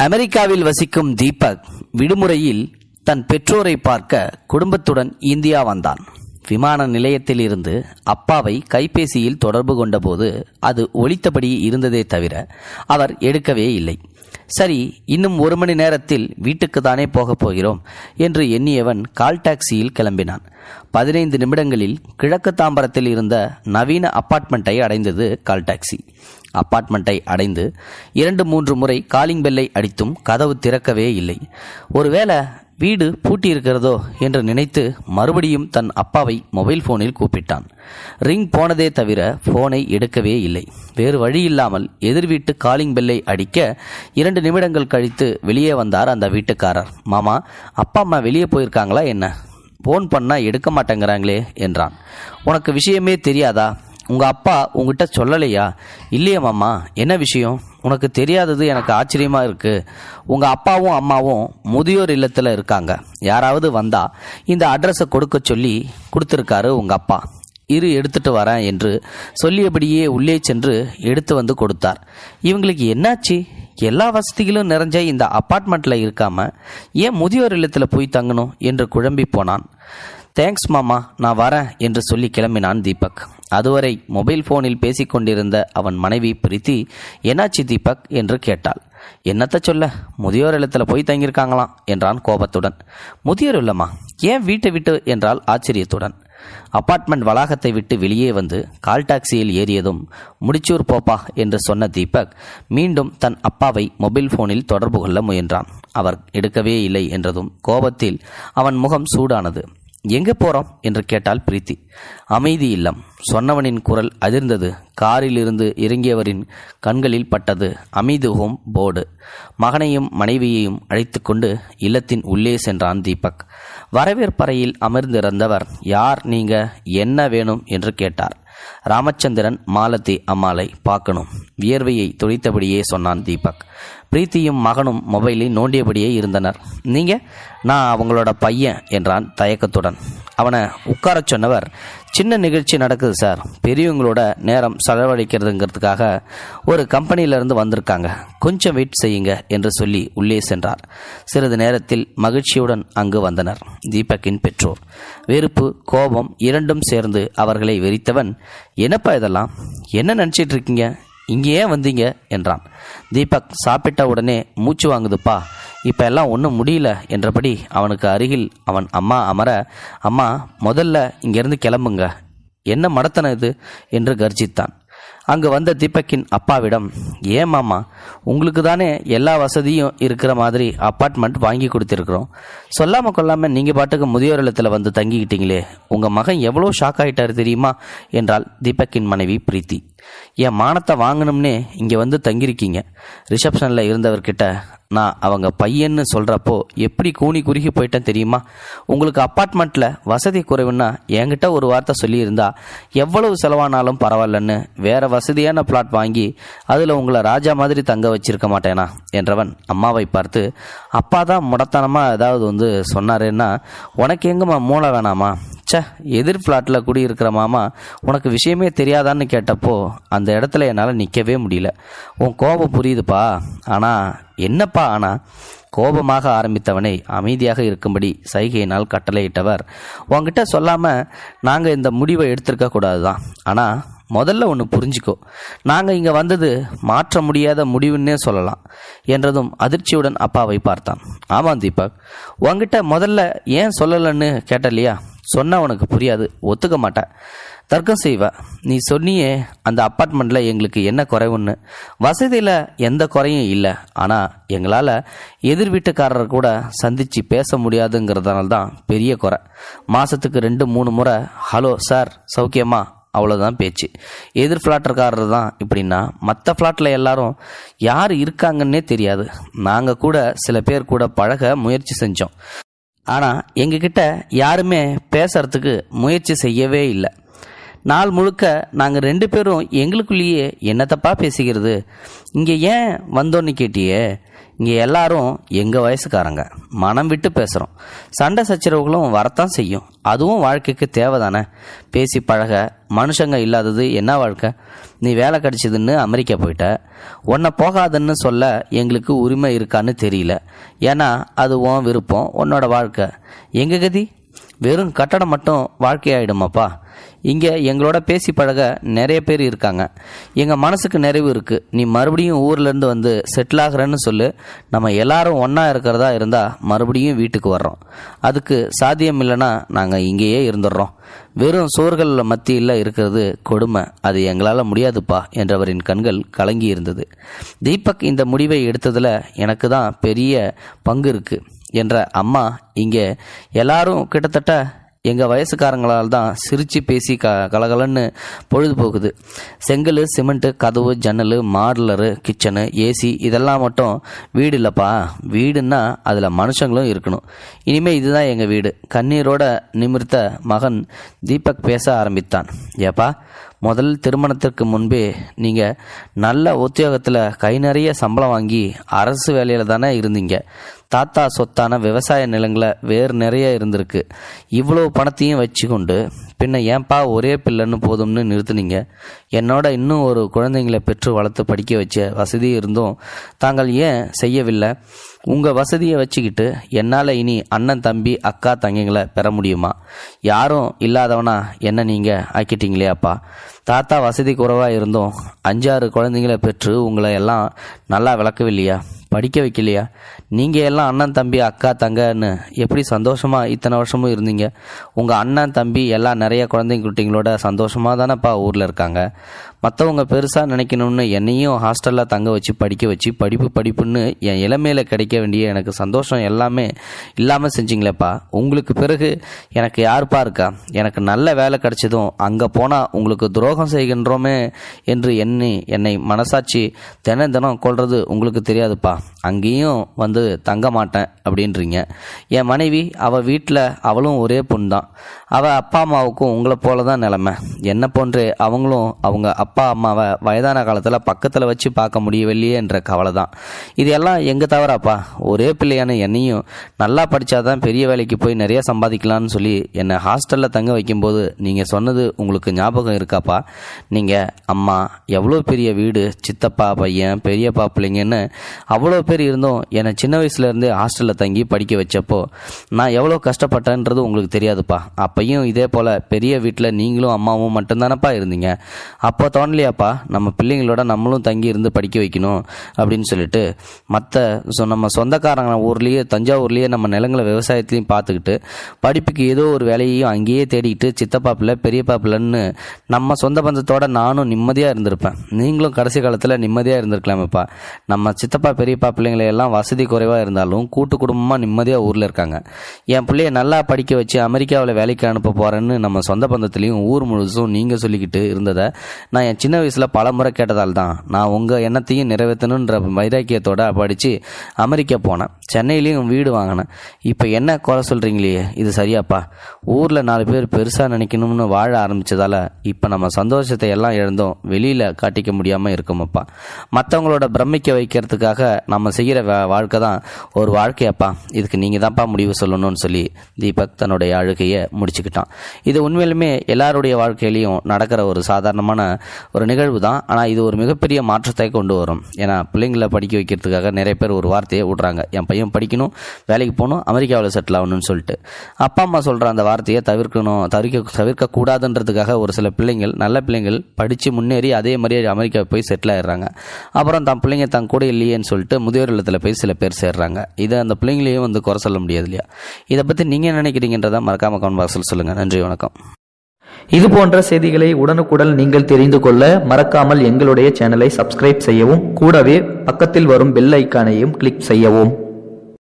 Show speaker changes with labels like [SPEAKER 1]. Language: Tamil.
[SPEAKER 1] அமெரிக்காவில் வசிக்கும் தீபக் விடுமுறையில் தன் பெற்றோரை பார்க்க குடும்பத்துடன் இந்தியா வந்தான். விமான நிலையத்தில் இருந்து அப்பாவை கைபேசியில் தொடர்பு கொண்டபோது அது ஒலித்தபடி இருந்ததே தவிர அவர் எடுக்கவே இல்லை. சரி, இன்னும் 1 மணி நேரத்தில் வீட்டுக்கு தானே போகப் போகிறோம் என்று எண்ணியவன் கால் டாக்ஸியில் கிளம்பினான். 15 நிமிடங்களில் கிழக்கு தாம்பரத்தில் இருந்த நவீன அப்பார்ட்மெண்ட்டை அடைந்தது கால் டாக்ஸி. அப்பார்ட்மெண்ட்டை அடைந்து 2-3 முறை காலிங் பெல்லை அடித்தும் கதவு திறக்கவே இல்லை. ஒருவேளை வீடு பூட்டி இருக்கிறதோ என்று நினைத்து மறுபடியும் தன் அப்பாவை மொபைல் போனில் கூப்பிட்டான். ரிங் போனதே தவிர போனை எடுக்கவே இல்லை. வேறு வழி இல்லாமல் எதிர் வீட்டு காலிங் பெல்லை அடிக்க 2 நிமிடங்கள் கழித்து வெளியே வந்தார் அந்த வீட்டுக்காரர். மாமா, அப்பா அம்மா வெளியே போயிருக்காங்களா என்ன? போன் பண்ணா எடுக்க மாட்டேங்கிறாங்களே என்றான். உனக்கு விஷயமே தெரியாதா? உங்க அப்பா உங்ககிட்ட சொல்லலையா? இல்லையே மாமா. என்ன விஷயம்? உனக்கு தெரியாதது எனக்கு ஆச்சரியமா இருக்கு. உங்க அப்பாவும் அம்மாவும் முதியோர் இல்லத்துல இருக்காங்க. யாராவது வந்தா இந்த அட்ரஸை கொடுக்க சொல்லி கொடுத்துருக்காரு உங்க அப்பா. எடுத்துட்டு வரேன் என்று சொல்லியபடியே உள்ளே சென்று எடுத்து வந்து கொடுத்தார். இவங்களுக்கு என்னாச்சு? எல்லா வசதிகளும் நிறைஞ்ச இந்த அப்பார்ட்மெண்ட்ல இருக்காம ஏன் முதியோர் இல்லத்துல போய் தங்கணும் என்று குழம்பி போனான். தேங்க்ஸ் மாமா, நான் வரேன் என்று சொல்லி கிளம்பினான் தீபக். அதுவரை மொபைல் போனில் பேசிக்கொண்டிருந்த அவன் மனைவி பிரீத்தி, என்னாச்சு தீபக் என்று கேட்டாள். என்னத்த சொல்ல, முதியோர் இல்லத்தில் போய் தங்கியிருக்காங்களாம் என்றான் கோபத்துடன். முதியோர் இல்லமா? ஏன் வீட்டை விட்டு என்றால் ஆச்சரியத்துடன். அப்பார்ட்மெண்ட் வளாகத்தை விட்டு வெளியே வந்து கால் டாக்ஸியில் ஏறியதும் முடிச்சூர் போப்பா என்று சொன்ன தீபக் மீண்டும் தன் அப்பாவை மொபைல் போனில் தொடர்பு கொள்ள முயன்றான். அவர் எடுக்கவே இல்லை என்றதும் கோபத்தில் அவன் முகம் சூடானது. எங்கே போறோம் என்று கேட்டாள் பிரீத்தி. அமைதி இல்லம். சொன்னவனின் குரல் அதிர்ந்தது. காரில் இருந்து இறங்கியவரின் கண்களில் பட்டது அமைதி ஹோம் போர்டு. மகனையும் மனைவியையும் அழைத்து கொண்டு இல்லத்தின் உள்ளே சென்றான் தீபக். வரவேற்பறையில் அமர்ந்திருந்தவர், யார் நீங்க, என்ன வேணும் என்று கேட்டார். ராமச்சந்திரன் மாலதி அம்மாளை பார்க்கணும். வியர்வையை துடைத்தபடியே சொன்னான் தீபக். பிரீத்தியும் மகனும் மொபைலை நோண்டியபடியே இருந்தனர். நீங்க? நான் அவங்களோட பையன் என்றான் தயக்கத்துடன். அவனை உட்கார சொன்னவர், சின்ன நிகழ்ச்சி நடக்குது சார், பெரியவங்களோட நேரம் செலவழிக்கிறதுங்கிறதுக்காக ஒரு கம்பெனியிலிருந்து வந்திருக்காங்க, கொஞ்சம் வெயிட் செய்யுங்க என்று சொல்லி உள்ளே சென்றார். சிறிது நேரத்தில் மகிழ்ச்சியுடன் அங்கு வந்தனர் தீபக்கின் பெற்றோர். வெறுப்பு, கோபம் இரண்டும் சேர்ந்து அவர்களை வெறித்தவன், என்னப்பா இதெல்லாம்? என்ன நினச்சிட்டு இருக்கீங்க? இங்கே ஏன் வந்தீங்க என்றான். தீபக் சாப்பிட்ட உடனே மூச்சு வாங்குதுப்பா, இப்போ எல்லாம் ஒன்றும் முடியல என்றபடி அவனுக்கு அருகில் அவன் அம்மா அமர, அம்மா முதல்ல இங்கேருந்து கிளம்புங்க, என்ன மடத்தன இது என்று கர்ஜித்தான். அங்கு வந்த தீபக்கின் அப்பாவிடம், ஏன் மாமா, உங்களுக்கு தானே எல்லா வசதியும் இருக்கிற மாதிரி அப்பார்ட்மெண்ட் வாங்கி கொடுத்துருக்குறோம், சொல்லாமல் கொள்ளாமல் நீங்கள் பாட்டுக்கு முதியோர் இல்லத்தில் வந்து தங்கிக்கிட்டீங்களே, உங்கள் மகன் எவ்வளோ ஷாக் ஆகிட்டார் தெரியுமா என்றாள் தீபக்கின் மனைவி பிரீத்தி. என் மானத்தை வாங்கணும்னே இங்கே வந்து தங்கியிருக்கீங்க. ரிசப்ஷனில் இருந்தவர்கிட்ட நான் அவங்க பையன்னு சொல்கிறப்போ எப்படி கூனி குறுகி போயிட்டேன் தெரியுமா? உங்களுக்கு அப்பார்ட்மெண்ட்டில் வசதி குறைவுன்னா என்கிட்ட ஒரு வார்த்தை சொல்லியிருந்தா எவ்வளவு செலவானாலும் பரவாயில்லன்னு வேற வசதியான பிளாட் வாங்கி அதில் உங்களை ராஜா மாதிரி தங்க வச்சிருக்க மாட்டேனா என்றவன் அம்மாவை பார்த்து, அப்பா தான் முடத்தனமாக ஏதாவது சொன்னாருன்னா உனக்கு எங்கம்மா மூளை வேணாமா? சே, எதிர் ஃப்ளாட்டில் குடியிருக்கிற மாமா உனக்கு விஷயமே தெரியாதான்னு கேட்டப்போ அந்த இடத்துல என்னால் நிற்கவே முடியல. உன் கோபம் புரியுதுப்பா, ஆனால் என்னப்பா ஆனால்? கோபமாக ஆரம்பித்தவனை அமைதியாக இருக்கும்படி சைகையினால் கட்டளையிட்டவர், உங்ககிட்ட சொல்லாமல் நாங்கள் இந்த முடிவை எடுத்திருக்க கூடாது தான், ஆனால் முதல்ல ஒன்று புரிஞ்சிக்கோ, நாங்கள் இங்கே வந்தது மாற்ற முடியாத முடிவுன்னே சொல்லலாம் என்றதும் அதிர்ச்சியுடன் அப்பாவை பார்த்தான். ஆமாம் தீபக், உங்ககிட்ட முதல்ல ஏன் சொல்லலைன்னு கேட்டலையா? சொன்னால் உனக்கு புரியாது, ஒத்துக்க மாட்டேன், தர்க்கம் செய்வ. நீ சொன்னியே அந்த அப்பார்ட்மெண்ட்டில் எங்களுக்கு என்ன குறைவுன்னு. வசதியில் எந்த குறையும் இல்லை, ஆனால் எங்களால் எதிர் வீட்டுக்காரரை கூட சந்தித்து பேச முடியாதுங்கிறதுனால தான் பெரிய குறை. மாதத்துக்கு 2-3 முறை ஹலோ சார் சௌக்கியமா, அவ்வளோதான் பேச்சு. எதிர் ஃப்ளாட்டுக்காரர் தான் இப்படின்னா மற்ற ஃப்ளாட்டில் எல்லாரும் யார் இருக்காங்கன்னே தெரியாது. நாங்கள் கூட சில பேர் கூட பழக முயற்சி செஞ்சோம், ஆனால் எங்ககிட்ட யாருமே பேசுறதுக்கு முயற்சி செய்யவே இல்லை. நாள் முழுக்க நாங்கள் 2 பேரும் எங்களுக்குள்ளேயே என்னத்தப்பா பேசிக்கிறது. இங்கே ஏன் வந்தோன்னு கேட்டியே? இங்கே எல்லாரும் எங்கள் வயசுக்காரங்க, மனம் விட்டு பேசுகிறோம். சண்டை சச்சரவுகளும் வரத்தான் செய்யும், அதுவும் வாழ்க்கைக்கு தேவைதானே. பேசி பழக மனுஷங்க இல்லாதது என்ன வாழ்க்கை? நீ வேலை கிடைச்சதுன்னு அமெரிக்கா போயிட்ட, உன்னை போகாதுன்னு சொல்ல எங்களுக்கு உரிமை இருக்கான்னு தெரியல. ஏன்னா அது உன் விருப்பம், உன்னோட வாழ்க்கை. எங்கள் கதி வெறும் கட்டடம் மட்டும் வாழ்க்கையாயிடுமாப்பா? இங்கே எங்களோட பேசி பழக நிறைய பேர் இருக்காங்க. எங்கள் மனசுக்கு நிறைவு இருக்குது. நீ மறுபடியும் ஊர்லேருந்து வந்து செட்டில் ஆகிறேன்னு சொல்லு. நம்ம எல்லாரும் ஒன்றா இருக்கிறதா இருந்தால் மறுபடியும் வீட்டுக்கு வர்றோம். அதுக்கு சாத்தியம் இல்லைன்னா நாங்கள் இங்கேயே இருந்துடுறோம். வெறும் சோர்கள் மத்தியில் இருக்கிறது கொடுமை, அது எங்களால் முடியாதுப்பா என்றவரின் கண்கள் கலங்கி இருந்தது. தீபக் இந்த முடிவை எடுத்ததில் எனக்கு தான் பெரிய பங்கு இருக்குது என்ற அம்மா, இங்கே எல்லாரும் கிட்டத்தட்ட எங்கள் வயசுக்காரங்களால் தான் சிரித்து பேசி கலகலன்னு பொழுது போகுது. செங்கல், சிமெண்ட்டு, கதவு, ஜன்னல், மாடுலரு, கிச்சனு, ஏசி இதெல்லாம் மட்டும் வீடு இல்லைப்பா. வீடுன்னா அதில் மனுஷங்களும் இருக்கணும். இனிமேல் இதுதான் எங்கள் வீடு. கண்ணீரோட நிமிர்த்த மகன் தீபக் பேச ஆரம்பித்தான். ஏப்பா, முதல் திருமணத்திற்கு முன்பே நீங்கள் நல்ல உத்தியோகத்தில் கை நிறைய சம்பளம் வாங்கி அரசு வேலையில் தானே இருந்தீங்க. தாத்தா சொத்தான விவசாய நிலங்களை வேறு நிறைய இருந்திருக்கு. இவ்வளோ பணத்தையும் வச்சு கொண்டு பின்ன ஏன்பா ஒரே பிள்ளைன்னு போதும்னு நிறுத்துனீங்க? என்னோட இன்னும் ஒரு குழந்தைங்களை பெற்று வளர்த்து படிக்க வச்ச வசதி இருந்தும் தாங்கள் ஏன் செய்யவில்லை? உங்கள் வசதியை வச்சுக்கிட்டு என்னால் இனி அண்ணன், தம்பி, அக்கா, தங்கைங்களை பெற முடியுமா? யாரும் இல்லாதவனா என்ன நீங்கள் ஆக்கிட்டீங்களே அப்பா. தாத்தா வசதி குறைவாக இருந்தும் 5-6 குழந்தைங்களை பெற்று உங்களை எல்லாம் நல்லா விளக்கவில்லையா? படிக்க வைக்கலையா? நீங்கள் எல்லாம் அண்ணன், தம்பி, அக்கா, தங்கன்னு எப்படி சந்தோஷமாக இத்தனை வருஷமும் இருந்தீங்க? உங்கள் அண்ணன், தம்பி எல்லாம் நிறைய குழந்தைங்க குட்டிங்களோட சந்தோஷமாக தானேப்பா ஊரில் இருக்காங்க. மற்றவங்க பெருசாக நினைக்கணும்னு என்னையும் ஹாஸ்டலில் தங்க வச்சு படிக்க வச்சு படிப்புன்னு என் இளமையில் கிடைக்க வேண்டிய எனக்கு சந்தோஷம் எல்லாமே இல்லாமல் செஞ்சிங்களேப்பா. உங்களுக்கு பிறகு எனக்கு யாருப்பா இருக்கா? எனக்கு நல்ல வேலை கிடைச்சதும் அங்கே போனால் உங்களுக்கு துரோகம் செய்கின்றோமே என்று என்னை மனசாட்சி தினம் கொள்வது உங்களுக்கு தெரியாதுப்பா. அங்கேயும் வந்து தங்க மாட்டேன் அப்படின்றீங்க. என் மனைவி, அவள் வீட்டில் அவளும் ஒரே பொண்ணு தான். அவள் அப்பா அம்மாவுக்கும் உங்களை போல தான் நிலைமை. என்ன போன்றே அவங்களும் அவங்க அப்பா அம்மாவை வயதான காலத்தில் பக்கத்தில் வச்சு பார்க்க முடியவில்லையே என்ற கவலை தான். இது எல்லாம் எங்கே தவறாப்பா? ஒரே பிள்ளையான என்னையும் நல்லா படித்தாதான் பெரிய வேலைக்கு போய் நிறைய சம்பாதிக்கலான்னு சொல்லி என்னை ஹாஸ்டலில் தங்க வைக்கும்போது நீங்கள் சொன்னது உங்களுக்கு ஞாபகம் இருக்காப்பா? நீங்கள் அம்மா எவ்வளோ பெரிய வீடு, சித்தப்பா பையன், பெரியப்பா பிள்ளைங்கன்னு அவ்வளோ பேர் இருந்தும் என்னை சின்ன வயசுலேருந்தே ஹாஸ்டலில் தங்கி படிக்க வச்சப்போ நான் எவ்வளோ கஷ்டப்பட்டேன்றது உங்களுக்கு தெரியாதுப்பா. அப்பையும் இதே போல் பெரிய வீட்டில் நீங்களும் அம்மாவும் மட்டும்தானப்பா இருந்தீங்க. அப்போ தோணலையாப்பா நம்ம பிள்ளைங்களோட நம்மளும் தங்கி இருந்து படிக்க வைக்கணும் அப்படின்னு சொல்லிட்டு நம்ம சொந்தக்காரங்க ஊர்லேயே, தஞ்சாவூர்லேயே நம்ம நிலங்களை விவசாயத்தையும் பார்த்துக்கிட்டு படிப்புக்கு ஏதோ ஒரு வேலையையும் அங்கேயே தேடிக்கிட்டு சித்தப்பா பிள்ளை, பெரியப்பா பிள்ளைன்னு நம்ம சொந்த பந்தத்தோட நானும் நிம்மதியாக இருந்திருப்பேன். நீங்களும் கடைசி காலத்தில் நிம்மதியாக இருந்திருக்கலாமேப்பா. நம்ம சித்தப்பா பெரியப்பா பிள்ளைங்களை எல்லாம் வசதி குறைவாக இருந்தாலும் கூட்டு குடும்பமாக நிம்மதியாக ஊரில் இருக்காங்க. என் பிள்ளைய நல்லா படிக்க வச்சு அமெரிக்காவில் வேலைக்கு அனுப்ப போகிறேன்னு நம்ம சொந்த பந்தத்துலேயும் ஊர் முழுசும் நீங்கள் சொல்லிக்கிட்டு இருந்ததை நான் என் சின்ன வயசில் பல முறை கேட்டதால் தான் நான் உங்கள் எண்ணத்தையும் நிறைவேற்றணுன்ற வைராக்கியத்தோட படித்து அமெரிக்கா போனேன். சென்னையிலையும் வீடு வாங்கினேன். இப்போ என்ன குறை சொல்கிறீங்களே, இது சரியாப்பா? ஊரில் 4 பேர் பெருசாக நினைக்கணும்னு வாழ ஆரம்பித்ததால் இப்போ நம்ம சந்தோஷத்தை எல்லாம் இழந்தோம் வெளியில் காட்டிக்க முடியாமல் இருக்குமப்பா. மற்றவங்களோட பிரமிக்க வைக்கிறதுக்காக நம்ம செய்கிற வாழ்க்கை தான் ஒரு வாழ்க்கையாப்பா. இதுக்கு நீங்கள் தான்ப்பா முடிவு சொல்லணும்னு சொல்லி தீபக் தன்னுடைய அழுகையை முடிச்சுக்கிட்டான். இது உண்மையிலுமே எல்லாருடைய வாழ்க்கையிலையும் நடக்கிற ஒரு சாதாரணமான ஒரு நிகழ்வு தான். ஆனால் இது ஒரு மிகப்பெரிய மாற்றத்தை கொண்டு வரும். ஏன்னா பிள்ளைங்களை படிக்க வைக்கிறதுக்காக நிறைய பேர் ஒரு வார்த்தையை விடுறாங்க, என் பையன் படிக்கணும், வேலைக்கு போகணும், அமெரிக்காவில் செட்டில் ஆகணும்னு சொல்லிட்டு. அப்பா அம்மா சொல்கிற அந்த வார்த்தையை தவிர்க்கக்கூடாதுன்றதுக்காக ஒரு சில பிள்ளைங்கள், நல்ல பிள்ளைங்கள் படித்து முன்னேறி அதே மாதிரியே அமெரிக்காவை போய் செட்டில் ஆயிடுறாங்க. அப்புறம் தன் பிள்ளைங்க தன் கூட இல்லையேன்னு சொல்லிட்டு முதியோர் இல்லத்தில் போய் சில பேர் சேர்றாங்க. இதை அந்த பிள்ளைங்களையும் வந்து குறை சொல்ல முடியாது இல்லையா? இதை பற்றி நீங்கள் நினைக்கிறீங்கன்றதை மறக்காம கமெண்ட் பாக்ஸில் சொல்லுங்கள். நன்றி, வணக்கம்.
[SPEAKER 2] இது போன்ற செய்திகளை உடனுக்குடன் நீங்கள் தெரிந்து கொள்ள மறக்காமல் எங்களுடைய சேனலை சப்ஸ்கிரைப் செய்யவும், கூடவே பக்கத்தில் வரும் பெல் ஐக்கானையும் கிளிக் செய்யவும்.